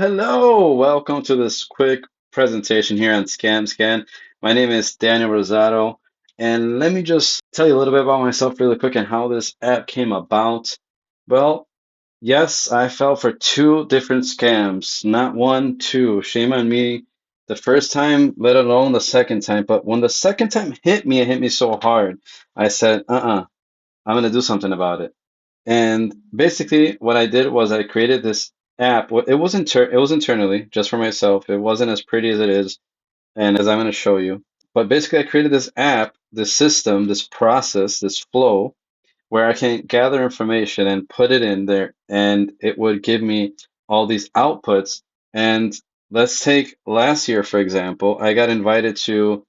Hello, welcome to this quick presentation here on Scam Scan. My name is Daniel Rosado, and let me just tell you a little bit about myself really quick and how this app came about. Well, yes, I fell for two different scams, not one, two. Shame on me the first time, let alone the second time. But when the second time hit me, it hit me so hard. I said, I'm gonna do something about it. And basically, what I did was I created this app. It was internally just for myself. It wasn't as pretty as it is, and as I'm going to show you. But basically, I created this app, this system, this process, this flow where I can gather information and put it in there, and it would give me all these outputs. And let's take last year, for example. I got invited to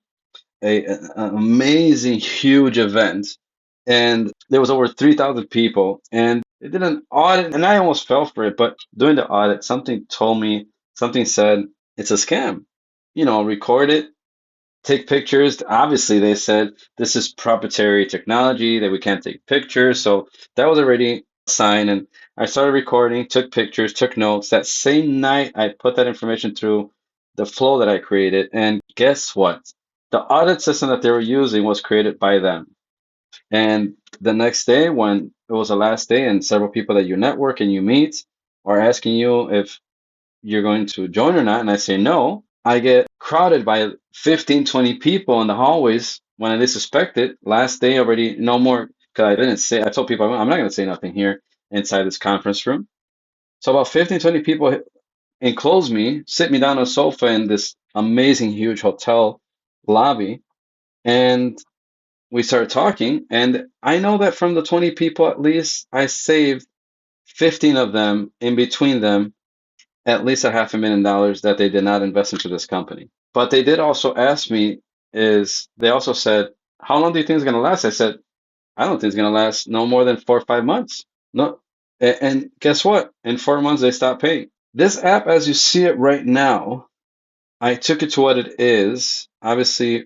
an amazing, huge event, and there was over 3,000 people, and they did an audit, and I almost fell for it. But during the audit, something told me, something said, it's a scam. Record it, take pictures. Obviously, they said this is proprietary technology that we can't take pictures. So that was already a sign. And I started recording, took pictures, took notes. That same night, I put that information through the flow that I created. And guess what? The audit system that they were using was created by them. And the next day, when it was the last day, and several people that you network and you meet are asking you if you're going to join or not, and I say no, I get crowded by 15, 20 people in the hallways when I didn't suspect it. Last day already, no more, because I told people I'm not going to say nothing here inside this conference room. So about 15, 20 people enclose me, sit me down on a sofa in this amazing, huge hotel lobby, and we started talking. And I know that from the 20 people, at least I saved 15 of them in between them at least a $500,000 that they did not invest into this company. But they did also ask me, they also said, how long do you think it's going to last? I said, I don't think it's going to last no more than 4 or 5 months. No. And guess what? In 4 months, they stopped paying. This app, as you see it right now, I took it to what it is. Obviously,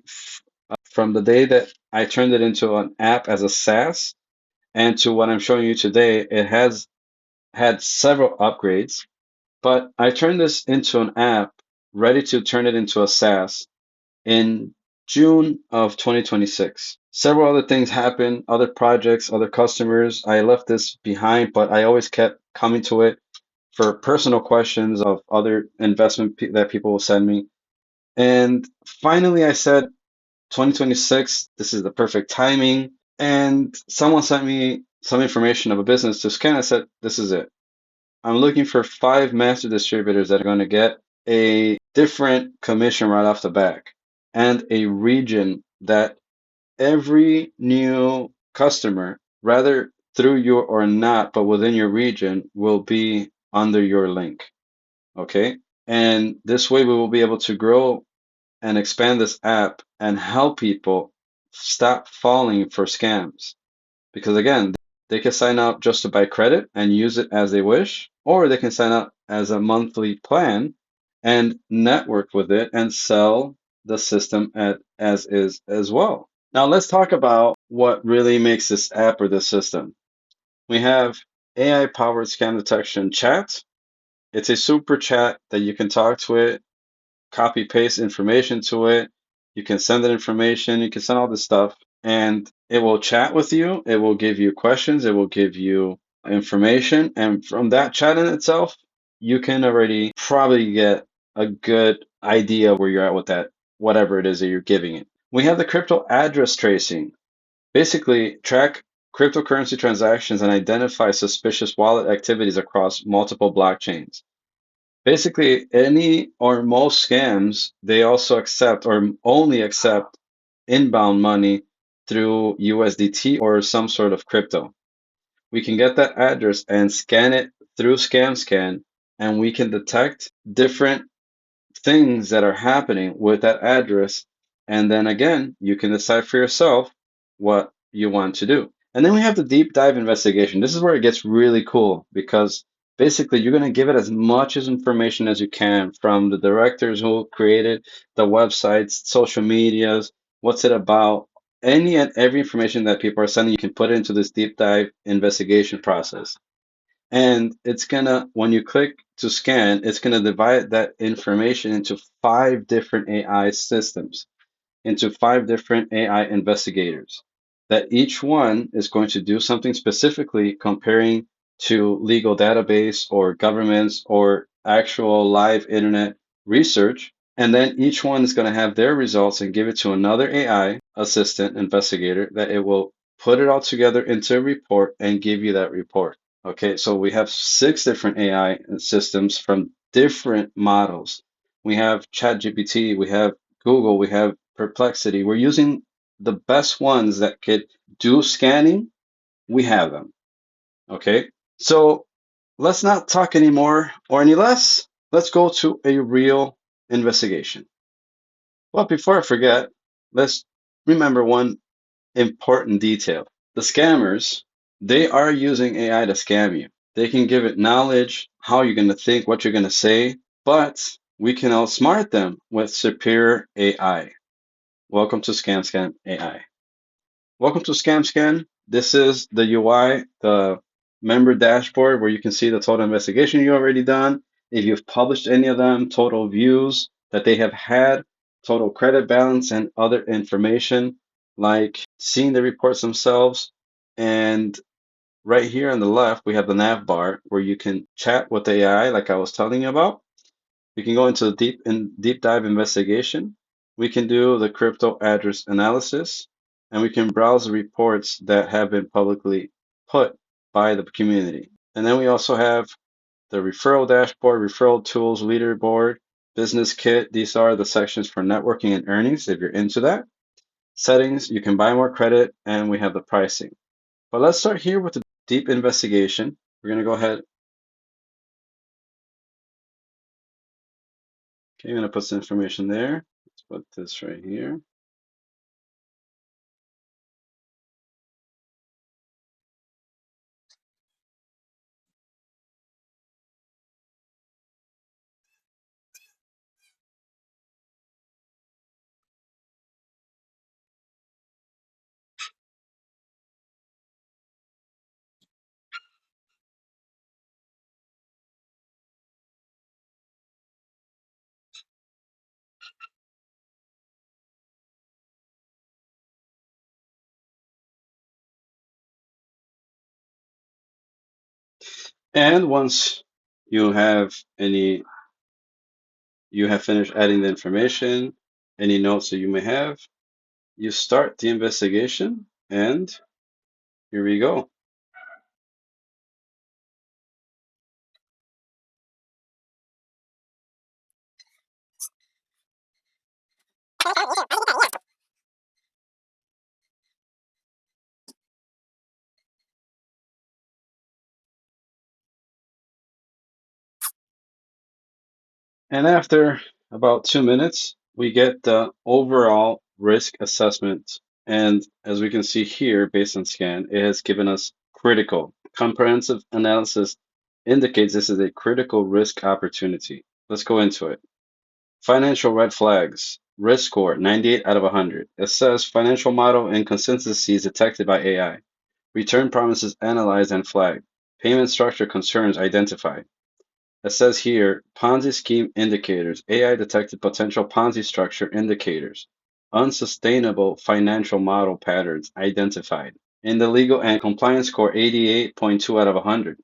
from the day that I turned it into an app as a SaaS and to what I'm showing you today, it has had several upgrades. But I turned this into an app ready to turn it into a SaaS in June of 2026. Several other things happened, other projects, other customers. I left this behind, but I always kept coming to it for personal questions of other that people will send me. And finally, I said, 2026, this is the perfect timing. And someone sent me some information of a business to scan. I said, this is it. I'm looking for 5 master distributors that are going to get a different commission right off the back and a region that every new customer, rather through you or not, but within your region, will be under your link. Okay. And this way we will be able to grow and expand this app and help people stop falling for scams. Because again, they can sign up just to buy credit and use it as they wish, or they can sign up as a monthly plan and network with it and sell the system as is as well. Now let's talk about what really makes this app or this system. We have AI powered scam detection chat. It's a super chat that you can talk to it, copy paste information to it. You can send it information, you can send all this stuff, and it will chat with you. It will give you questions, it will give you information. And from that chat in itself, you can already probably get a good idea where you're at with that, whatever it is that you're giving it. We have the crypto address tracing. Basically, track cryptocurrency transactions and identify suspicious wallet activities across multiple blockchains. Basically, any or most scams, they also accept or only accept inbound money through USDT or some sort of crypto. We can get that address and scan it through ScamScan, and we can detect different things that are happening with that address. And then again, you can decide for yourself what you want to do. And then we have the deep dive investigation. This is where it gets really cool because basically you're going to give it as much as information as you can from the directors who created the websites, social medias, what's it about, any and every information that people are sending, you can put it into this deep dive investigation process. And it's gonna, when you click to scan, it's gonna divide that information into five different AI systems, into five different AI investigators, that each one is going to do something specifically comparing to legal database or governments or actual live internet research. And then each one is going to have their results and give it to another AI assistant investigator that it will put it all together into a report and give you that report. Okay, so we have six different AI systems from different models. We have ChatGPT, we have Google, we have Perplexity. We're using the best ones that could do scanning. We have them. Okay. So let's not talk anymore or any less. Let's go to a real investigation. Well, before I forget, let's remember one important detail. The scammers, they are using AI to scam you. They can give it knowledge, how you're going to think, what you're going to say, but we can outsmart them with superior AI. Welcome to ScamScan AI. Welcome to ScamScan. This is the UI, the member dashboard where you can see the total investigation you already done, if you've published any of them, total views that they have had, total credit balance, and other information like seeing the reports themselves. And right here on the left, we have the nav bar where you can chat with the AI like I was telling you about. We can go into deep dive investigation. We can do the crypto address analysis, and we can browse the reports that have been publicly put by the community. And then we also have the referral dashboard, referral tools, leaderboard, business kit. These are the sections for networking and earnings if you're into that. Settings, you can buy more credit, and we have the pricing. But let's start here with the deep investigation. We're going to go ahead. Okay, I'm going to put some information there. Let's put this right here. And once you have any, you have finished adding the information, any notes that you may have, you start the investigation, and here we go. And after about 2 minutes, we get the overall risk assessment. And as we can see here, based on scan, it has given us critical. Comprehensive analysis indicates this is a critical risk opportunity. Let's go into it. Financial red flags. Risk score 98 out of 100. It says financial model inconsistencies detected by AI. Return promises analyzed and flagged. Payment structure concerns identified. It says here Ponzi scheme indicators. AI detected potential Ponzi structure indicators. Unsustainable financial model patterns identified. In the legal and compliance score 88.2 out of 100.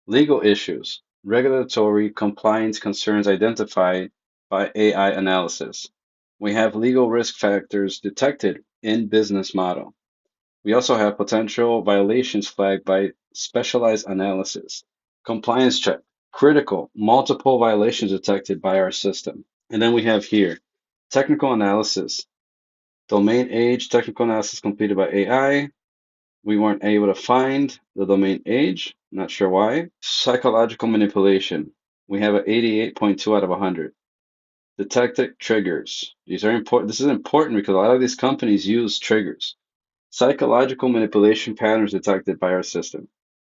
Legal issues. Regulatory compliance concerns identified by AI analysis. We have legal risk factors detected in business model. We also have potential violations flagged by specialized analysis. Compliance check. Critical. Multiple violations detected by our system. And then we have here technical analysis. Domain age technical analysis completed by AI. We weren't able to find the domain age, not sure why. Psychological manipulation. We have an 88.2 out of 100. Detected triggers. These are important. This is important because a lot of these companies use triggers. Psychological manipulation patterns detected by our system.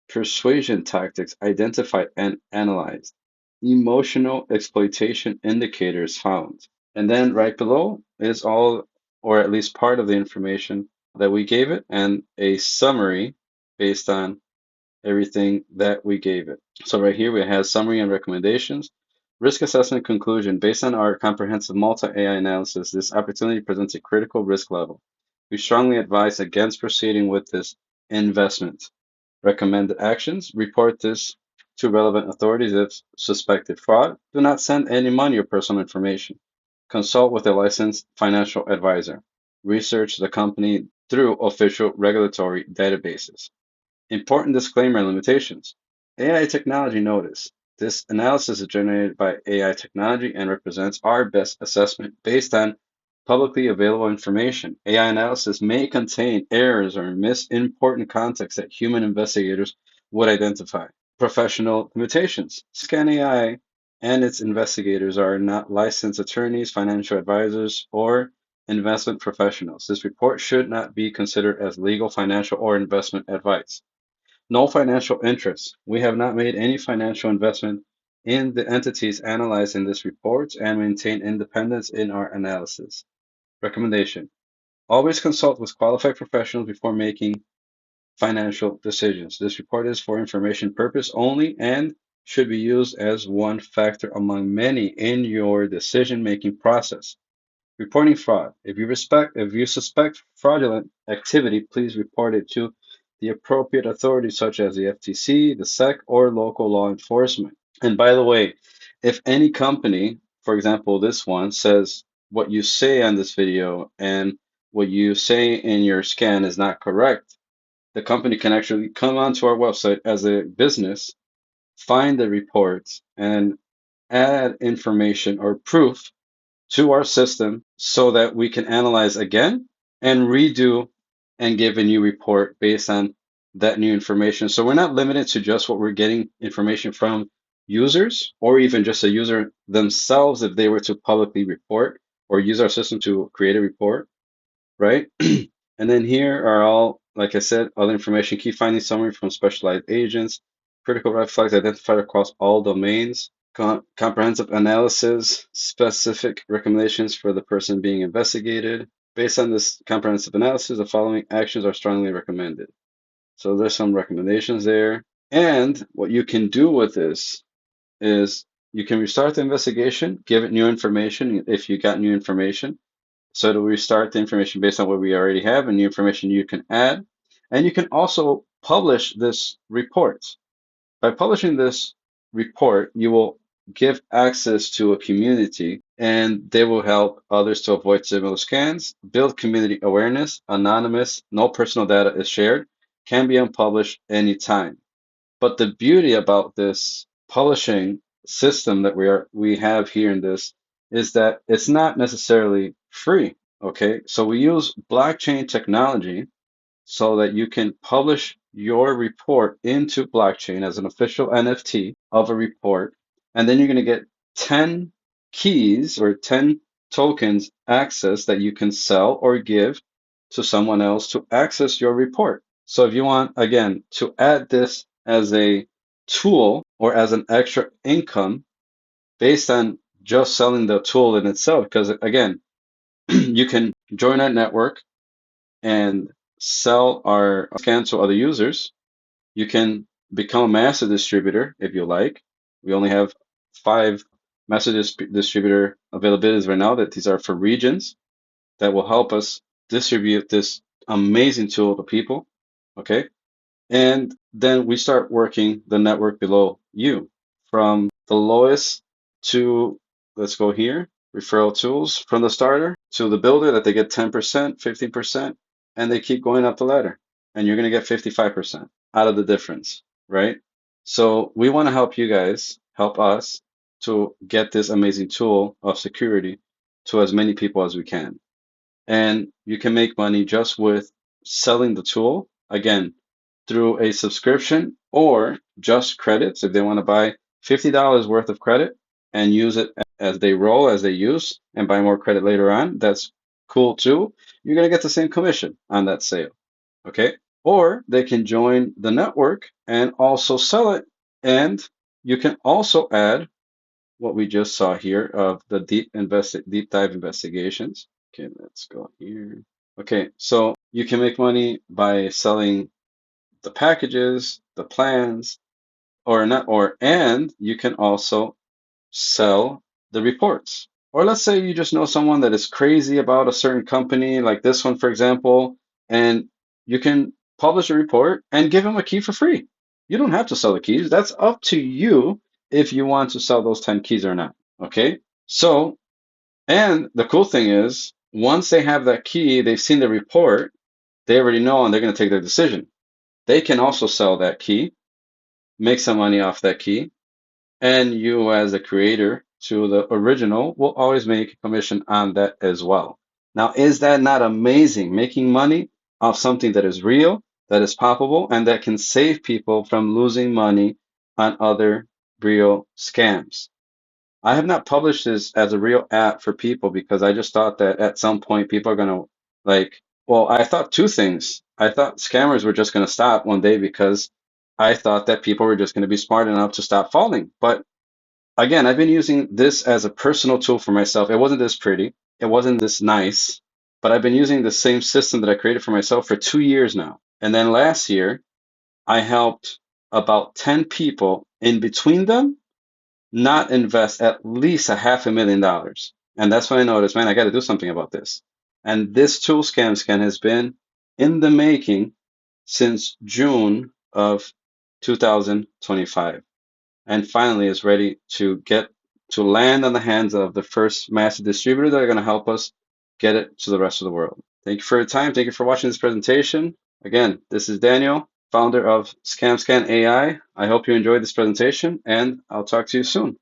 Persuasion tactics identified and analyzed. Emotional exploitation indicators found. And then right below is all, or at least part of the information that we gave it, and a summary based on everything that we gave it. So right here we have summary and recommendations. Risk assessment conclusion. Based on our comprehensive multi-AI analysis, this opportunity presents a critical risk level. We strongly advise against proceeding with this investment. Recommended actions. Report this to relevant authorities if suspected fraud. Do not send any money or personal information. Consult with a licensed financial advisor. Research the company through official regulatory databases. Important disclaimer and limitations. AI technology notice. This analysis is generated by AI technology and represents our best assessment based on publicly available information. AI analysis may contain errors or miss important context that human investigators would identify. Professional limitations. Scan AI and its investigators are not licensed attorneys, financial advisors, or investment professionals. This report should not be considered as legal, financial, or investment advice. No financial interest. We have not made any financial investment in the entities analyzed in this report and maintain independence in our analysis. Recommendation. Always consult with qualified professionals before making financial decisions. This report is for information purpose only and should be used as one factor among many in your decision-making process. Reporting fraud. If you suspect fraudulent activity, please report it to the appropriate authorities such as the FTC, the SEC, or local law enforcement. And by the way, if any company, for example, this one says what you say on this video and what you say in your scan is not correct, the company can actually come onto our website as a business, find the reports, and add information or proof to our system so that we can analyze again and redo and give a new report based on that new information. So we're not limited to just what we're getting information from users or even just a user themselves if they were to publicly report or use our system to create a report, right? And then here are all, like I said, other information, key findings summary from specialized agents, critical red flags identified across all domains, comprehensive analysis, specific recommendations for the person being investigated. Based on this comprehensive analysis, the following actions are strongly recommended. So there's some recommendations there. And what you can do with this is you can restart the investigation, give it new information if you got new information. So to restart the information based on what we already have and new information you can add. And you can also publish this report. By publishing this report, you will give access to a community and they will help others to avoid similar scams, build community awareness, anonymous, no personal data is shared, can be unpublished anytime. But the beauty about this publishing system that we have here in this is that it's not necessarily free. Okay, so we use blockchain technology so that you can publish your report into blockchain as an official NFT of a report, and then you're going to get 10 keys or 10 tokens access that you can sell or give to someone else to access your report. So if you want, again, to add this as a tool or as an extra income based on just selling the tool in itself, because again, you can join our network and sell our scan to other users. You can become a master distributor if you like. We only have 5 master distributor availabilities right now that these are for regions that will help us distribute this amazing tool to people. Okay. And then we start working the network below you from the lowest to, let's go here, referral tools from the starter to the builder that they get 10%, 15%, and they keep going up the ladder. And you're going to get 55% out of the difference, right? So we want to help you guys, help us to get this amazing tool of security to as many people as we can. And you can make money just with selling the tool. Again, through a subscription or just credits if they want to buy $50 worth of credit and use it as they roll, as they use, and buy more credit later on. That's cool too. You're going to get the same commission on that sale. Okay. Or they can join the network and also sell it. And you can also add what we just saw here of the deep dive investigations. Okay, let's go here. Okay, so you can make money by selling the packages, the plans, or not, and you can also sell the reports. Or let's say you just know someone that is crazy about a certain company, like this one, for example, and you can publish a report and give them a key for free. You don't have to sell the keys. That's up to you if you want to sell those 10 keys or not. Okay. So, and the cool thing is, once they have that key, they've seen the report, they already know and they're going to take their decision. They can also sell that key, make some money off that key, and you, as a creator to the original, will always make a commission on that as well. Now, is that not amazing? Making money off something that is real, that is palpable, and that can save people from losing money on other real scams. I have not published this as a real app for people because I just thought that at some point people are going to like, well, I thought two things. I thought scammers were just going to stop one day because I thought that people were just going to be smart enough to stop falling. But again, I've been using this as a personal tool for myself. It wasn't this pretty, it wasn't this nice, but I've been using the same system that I created for myself for 2 years now. And then last year, I helped about 10 people in between them not invest at least a $500,000. And that's when I noticed, man, I got to do something about this. And this tool, ScamScan, has been in the making since June of 2025, and finally is ready to get to land on the hands of the first massive distributor that are going to help us get it to the rest of the world. Thank you for your time. Thank you for watching this presentation. Again, this is Daniel, founder of ScamScan AI. I hope you enjoyed this presentation, and I'll talk to you soon.